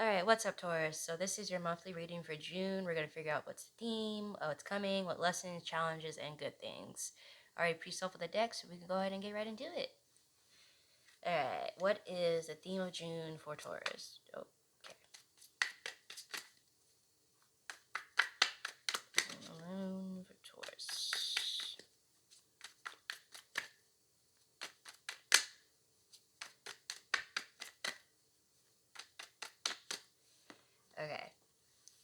Alright, what's up, Taurus? So this is your monthly reading for June. We're going to figure out what's the theme, what's coming, what lessons, challenges, and good things. Alright, pre-shuffle the deck so we can go ahead and get right into it. Alright, what is the theme of June for Taurus? Okay. Moon for Taurus. Okay.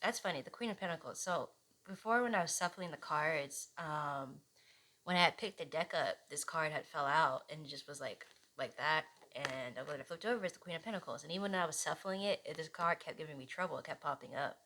That's funny, the Queen of Pentacles. So before, when I was shuffling the cards, when I had picked the deck up, this card had fell out and just was like that. And when I flipped over, it's the Queen of Pentacles. And even when I was shuffling it, this card kept giving me trouble. It kept popping up.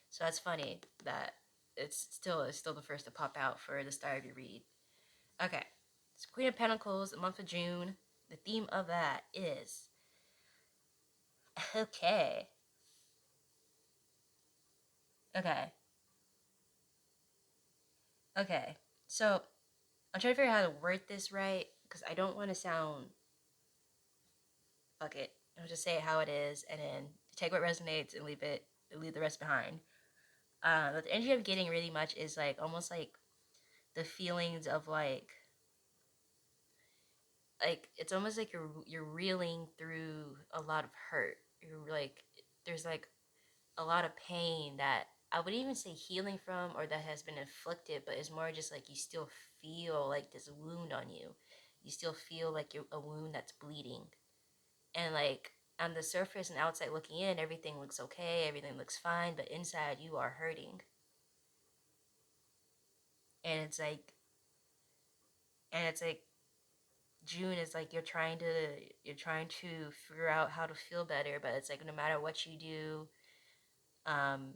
So that's funny that it's still the first to pop out for the start of your read. Okay, it's Queen of Pentacles, the month of June. The theme of that is okay. Okay. Okay. So I'm trying to figure out how to word this right because I don't want to sound, fuck it. I'll just say it how it is and then take what resonates and leave the rest behind. But the energy I'm getting really much is like almost like the feelings of like it's almost like you're reeling through a lot of hurt. You're like there's like a lot of pain that I would even say healing from or that has been inflicted, but it's more just like you still feel like this wound on you. You still feel like you're a wound that's bleeding. And like on the surface and outside looking in, everything looks okay, everything looks fine, but inside you are hurting. And it's like June is like you're trying to figure out how to feel better, but it's like no matter what you do,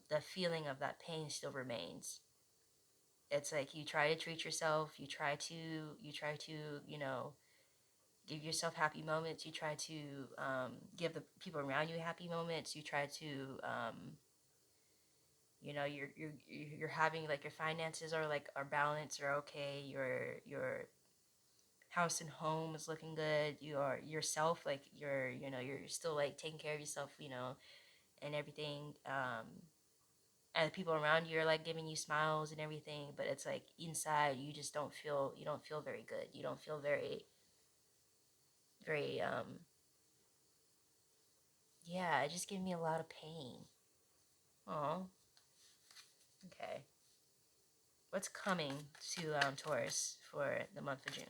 the feeling of that pain still remains. It's like you try to treat yourself, you try to give yourself happy moments, you try to give the people around you happy moments, you try to you're having like your finances are balanced or okay, your house and home is looking good, your yourself like you're still like taking care of yourself, and everything, and the people around you are like giving you smiles and everything, but it's like inside you just don't feel very good, you don't feel very yeah, it just gives me a lot of pain. Oh, okay. What's coming to Taurus for the month of June?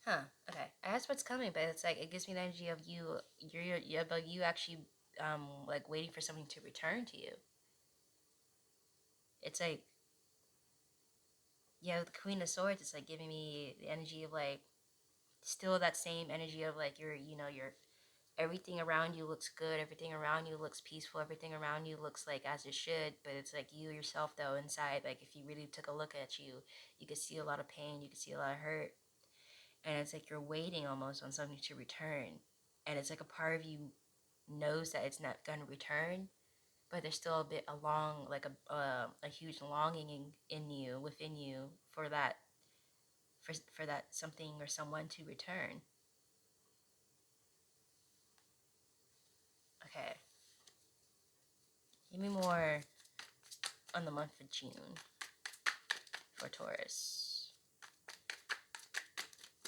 Huh. Okay. I asked what's coming, but it's like it gives me the energy of you actually like waiting for something to return to you. It's like, yeah, with the Queen of Swords, it's like giving me the energy of like still that same energy of like you're everything around you looks good, everything around you looks peaceful, everything around you looks like as it should, but it's like you yourself though inside, like if you really took a look at you, you could see a lot of pain, you could see a lot of hurt, and it's like you're waiting almost on something to return, and it's like a part of you knows that it's not going to return, but there's still a bit along like a huge longing in you within you for that for that something or someone to return. Okay, give me more on the month of June for Taurus.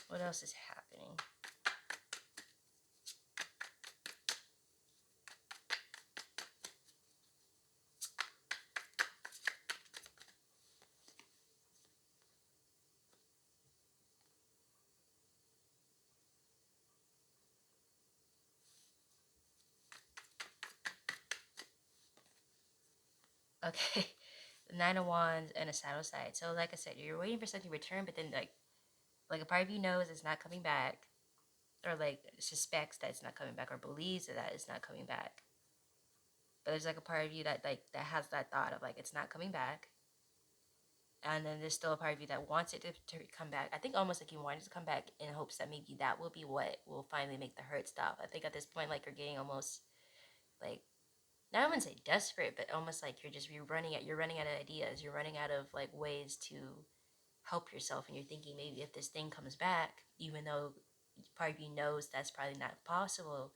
What else is happening? Okay, the Nine of Wands and a Shadow Side. So like I said, you're waiting for something to return, but then like a part of you knows it's not coming back, or like suspects that it's not coming back, or believes that it's not coming back. But there's like a part of you that has that thought of like it's not coming back, And then there's still a part of you that wants it to come back. I think almost like you want it to come back in hopes that maybe that will be what will finally make the hurt stop. I think at this point, like, you're getting almost like, not, I wouldn't say desperate, but almost like you're running out of ideas. You're running out of like ways to help yourself, and you're thinking maybe if this thing comes back, even though part of you knows that's probably not possible,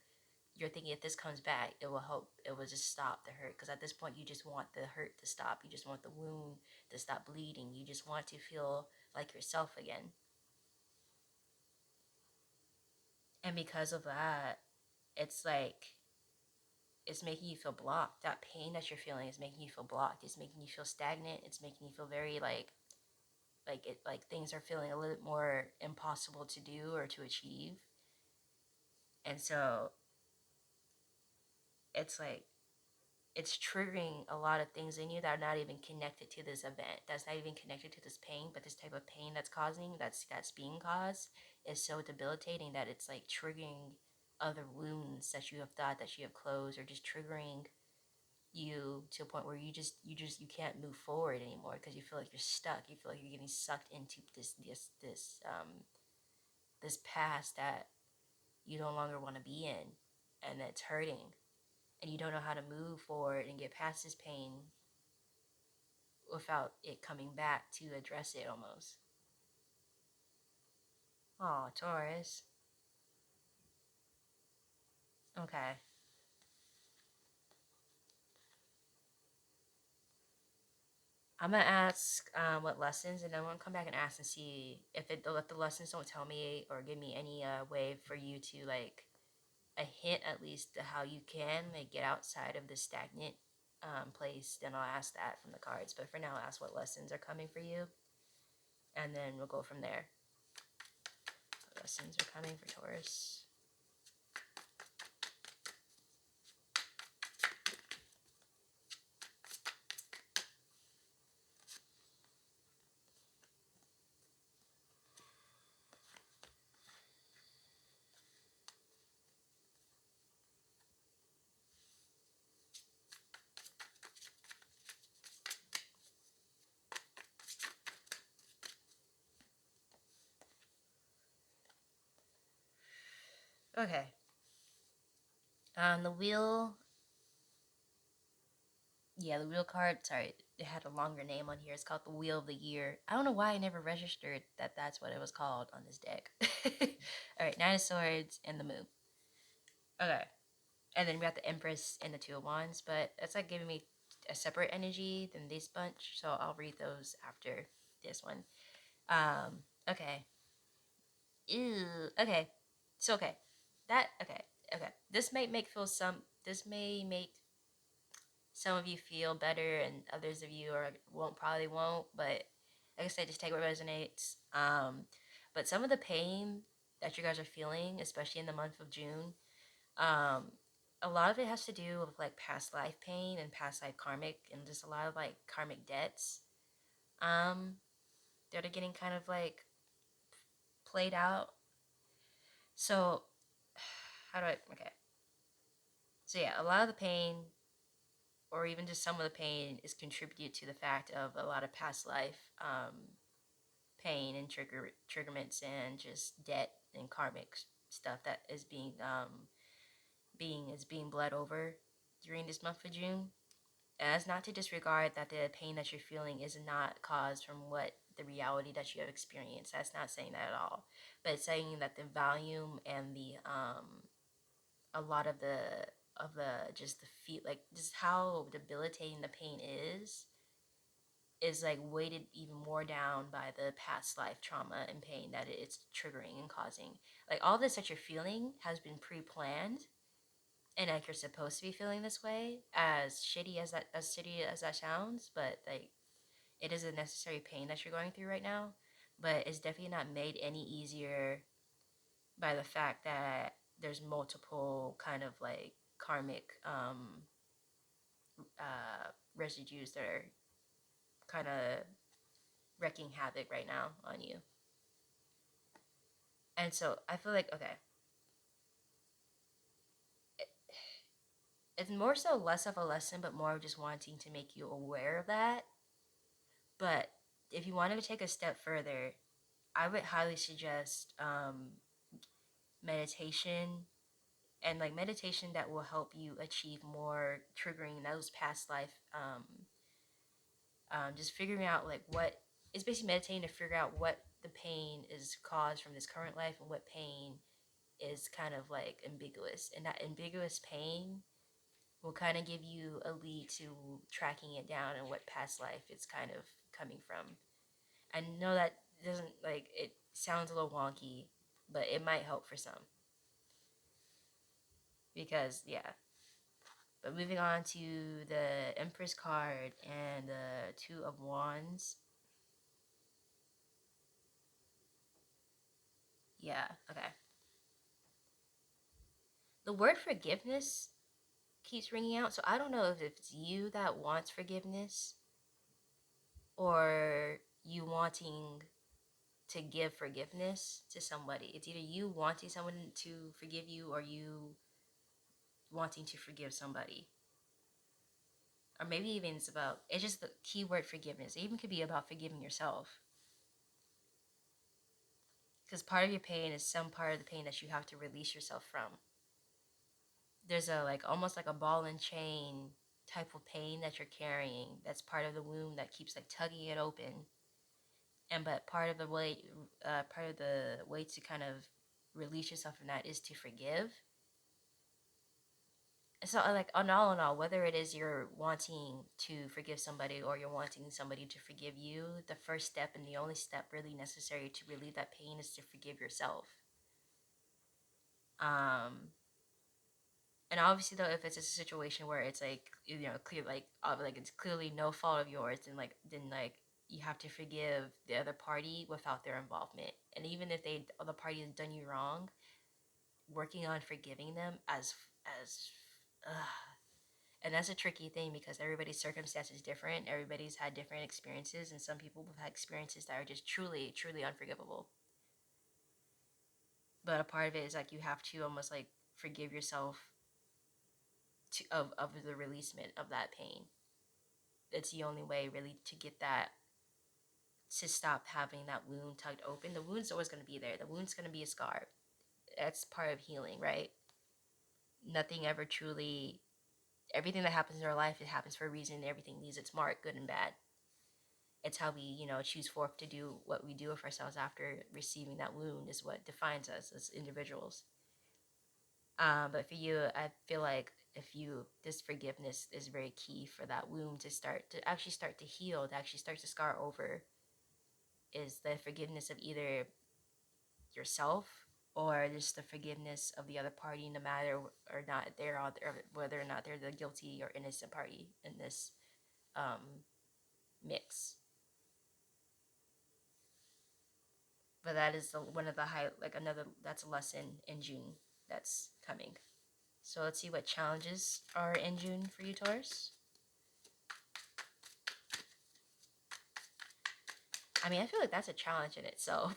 you're thinking if this comes back, it will help. It will just stop the hurt. Because at this point, you just want the hurt to stop. You just want the wound to stop bleeding. You just want to feel like yourself again. And because of that, it's like it's making you feel blocked. That pain that you're feeling is making you feel blocked. It's making you feel stagnant. It's making you feel very like things are feeling a little bit more impossible to do or to achieve. And so it's like it's triggering a lot of things in you that are not even connected to this event. That's not even connected to this pain, but this type of pain that's being caused is so debilitating that it's like triggering other wounds that you have thought that you have closed, or just triggering you to a point where you can't move forward anymore because you feel like you're stuck. You feel like you're getting sucked into this past that you no longer want to be in, and that's hurting, and you don't know how to move forward and get past this pain without it coming back to address it almost. Oh, Taurus. Okay. I'm gonna ask what lessons, and then I'm gonna come back and ask and see if the lessons don't tell me or give me any way for you to like a hint at least to how you can like get outside of the stagnant place. Then I'll ask that from the cards. But for now, I'll ask what lessons are coming for you, and then we'll go from there. What lessons are coming for Taurus? Okay. The wheel. Yeah, the wheel card. Sorry, it had a longer name on here. It's called the Wheel of the Year. I don't know why I never registered that that's what it was called on this deck. All right, Nine of Swords and the Moon. Okay, and then we got the Empress and the Two of Wands, but that's like giving me a separate energy than this bunch, so I'll read those after this one. Okay. Ew. Okay. So okay, that okay. Okay. This may make some of you feel better and others of you are won't probably won't, but like I said, just take what resonates. But some of the pain that you guys are feeling, especially in the month of June, um a lot of it has to do with like past life pain and past life karmic, and just a lot of like karmic debts um that are getting kind of like played out. So how do I okay, so yeah, a lot of the pain, or even just some of the pain, is contributed to the fact of a lot of past life pain and triggerments and just debt and karmic stuff that is being bled over during this month of June. And that's not to disregard that the pain that you're feeling is not caused from what the reality that you have experienced. That's not saying that at all. But it's saying that the volume and the a lot of the just the feel, like just how debilitating the pain is like weighted even more down by the past life trauma and pain that it's triggering and causing. Like all this that you're feeling has been pre-planned, and like you're supposed to be feeling this way, as shitty as that sounds, but like it is a necessary pain that you're going through right now. But it's definitely not made any easier by the fact that there's multiple kind of like karmic residues that are kind of wreaking havoc right now on you. And so I feel like, okay, it's more so less of a lesson, but more of just wanting to make you aware of that. But if you wanted to take a step further, I would highly suggest meditation, and like meditation that will help you achieve more, triggering those past life, just figuring out like what it's basically meditating to figure out what the pain is caused from this current life and what pain is kind of like ambiguous, and that ambiguous pain will kind of give you a lead to tracking it down and what past life it's kind of coming from. I know that doesn't, like, it sounds a little wonky, but it might help for some, because yeah. But moving on to the Empress card and the Two of Wands. Yeah, okay. The word forgiveness keeps ringing out, so I don't know if it's you that wants forgiveness or you wanting to give forgiveness to somebody. It's either you wanting someone to forgive you or you wanting to forgive somebody. Or maybe even it's just the keyword forgiveness. It even could be about forgiving yourself. Because part of your pain is some part of the pain that you have to release yourself from. There's a, like, almost like a ball and chain type of pain that you're carrying that's part of the wound that keeps like tugging it open. And but part of the way to kind of release yourself from that is to forgive. So like, on all in all, whether it is you're wanting to forgive somebody or you're wanting somebody to forgive you, the first step and the only step really necessary to relieve that pain is to forgive yourself. um and obviously though, if it's a situation where it's like, clear, like it's clearly no fault of yours, then you have to forgive the other party without their involvement. And even if the party has done you wrong, working on forgiving them as and that's a tricky thing because everybody's circumstance is different. Everybody's had different experiences, and some people have had experiences that are just truly, truly unforgivable. But a part of it is like you have to almost like forgive yourself of the releasement of that pain. It's the only way really to get that, to stop having that wound tugged open. The wound's always going to be there. The wound's going to be a scar. That's part of healing, right? Nothing ever truly, everything that happens in our life, it happens for a reason. Everything leaves its mark, good and bad. It's how we, choose forth to do what we do with ourselves after receiving that wound is what defines us as individuals. But for you, I feel like this forgiveness is very key for that wound to actually start to heal, to actually start to scar over, is the forgiveness of either yourself or just the forgiveness of the other party, no matter or not or whether or not they're the guilty or innocent party in this um, mix. But that is one of the another, that's a lesson in June that's coming. So let's see what challenges are in June for you, Taurus. I mean, I feel like that's a challenge in itself.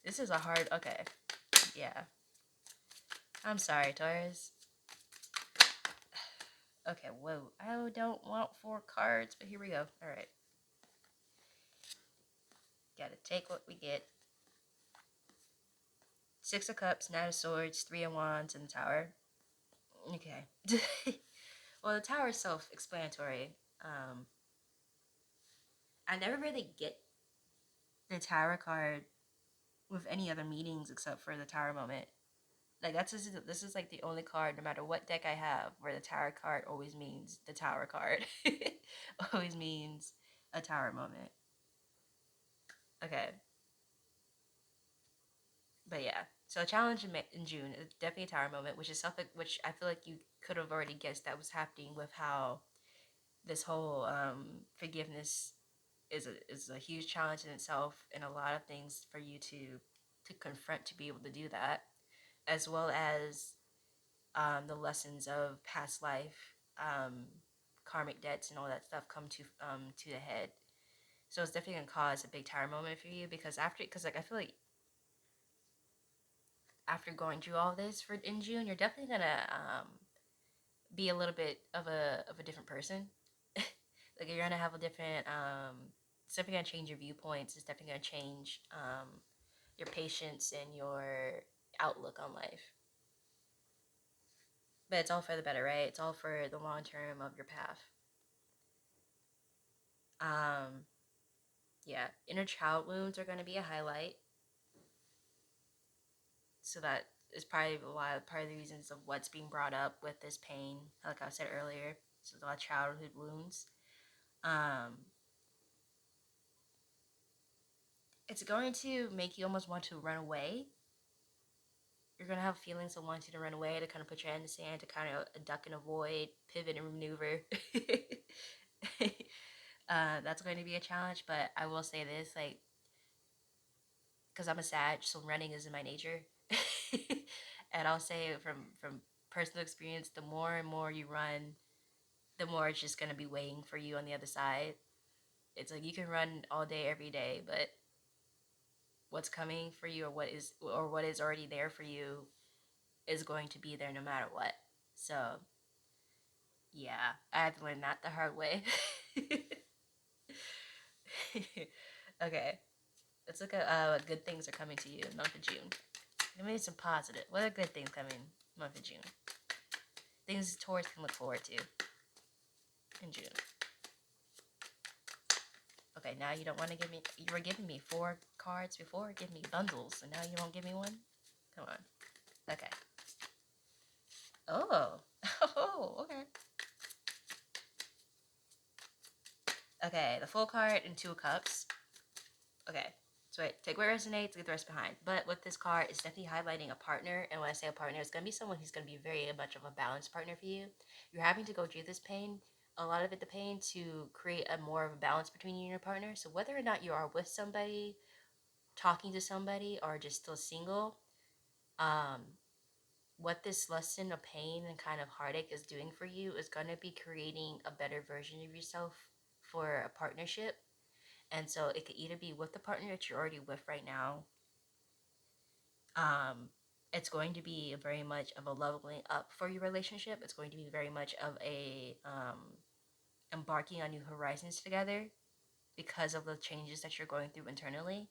This is a hard. Okay, yeah. I'm sorry, Taurus. Okay, whoa. I don't want 4 cards, but here we go. All right. Gotta take what we get. 6 of Cups, 9 of Swords, 3 of Wands, and the Tower. Okay. Well, the Tower is self-explanatory. I never really get the Tower card with any other meanings except for the Tower moment. Like, this is like the only card, no matter what deck I have, where the Tower card always means the Tower card. Always means a Tower moment. Okay. But yeah, so a challenge in June is definitely a Tower moment, which is something which I feel like you could have already guessed that was happening with how this whole forgiveness is a huge challenge in itself, and a lot of things for you to confront to be able to do that, as well as the lessons of past life, karmic debts, and all that stuff come to the head. So it's definitely gonna cause a big Tower moment for you, because like I feel like after going through all this in June, you're definitely gonna be a little bit of a different person. Like you're gonna have a different it's definitely gonna change your viewpoints. It's definitely gonna change your patience and your outlook on life. But it's all for the better, right? It's all for the long term of your path. Um, yeah, inner child wounds are going to be a highlight. So that is probably part of the reasons of what's being brought up with this pain. Like I said earlier, so a lot of childhood wounds. Um, it's going to make you almost want to run away. You're going to have feelings of wanting to run away, to kind of put your head in the sand, to kind of duck and avoid, pivot and maneuver. That's going to be a challenge, but I will say this, like, because I'm a Sag, so running is in my nature. And I'll say from personal experience, the more and more you run, the more it's just gonna be waiting for you on the other side. It's like you can run all day every day, but what's coming for you, or what is already there for you is going to be there no matter what. So yeah, I had to learn that the hard way. Okay, let's look at what good things are coming to you in the month of June. Give me some positive. What are good things coming month of June? Things Taurus can look forward to in June. Okay, now you don't want to give me. You were giving me 4 cards before. Give me bundles, and now you won't give me one. Come on. Okay. Oh. Oh. Okay. Okay. The full card and 2 of cups. Okay. So wait, take what resonates, leave the rest behind. But with this card, it's definitely highlighting a partner. And when I say a partner, it's going to be someone who's going to be very much of a balanced partner for you. You're having to go through this pain, a lot of it, the pain, to create a more of a balance between you and your partner. So whether or not you are with somebody, talking to somebody, or just still single, um, what this lesson of pain and kind of heartache is doing for you is going to be creating a better version of yourself for a partnership. And so it could either be with the partner that you're already with right now. Um, it's going to be very much of a leveling up for your relationship. It's going to be very much of a embarking on new horizons together because of the changes that you're going through internally.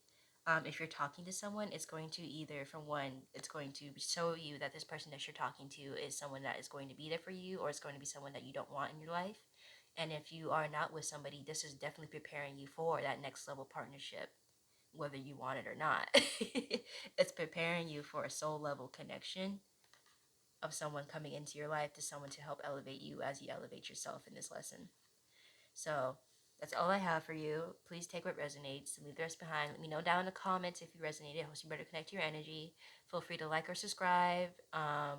If you're talking to someone, it's going to either, from one, it's going to show you that this person that you're talking to is someone that is going to be there for you, or it's going to be someone that you don't want in your life. And if you are not with somebody, this is definitely preparing you for that next level partnership, whether you want it or not. It's preparing you for a soul level connection of someone coming into your life, to someone to help elevate you as you elevate yourself in this lesson. So that's all I have for you. Please take what resonates and leave the rest behind. Let me know down in the comments if you resonated. I hope you better connect to your energy. Feel free to like or subscribe. I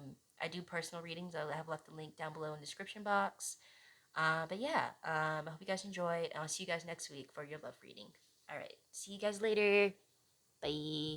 do personal readings. I have left the link down below in the description box. But yeah, I hope you guys enjoyed. I'll see you guys next week for your love reading. All right. See you guys later. Bye.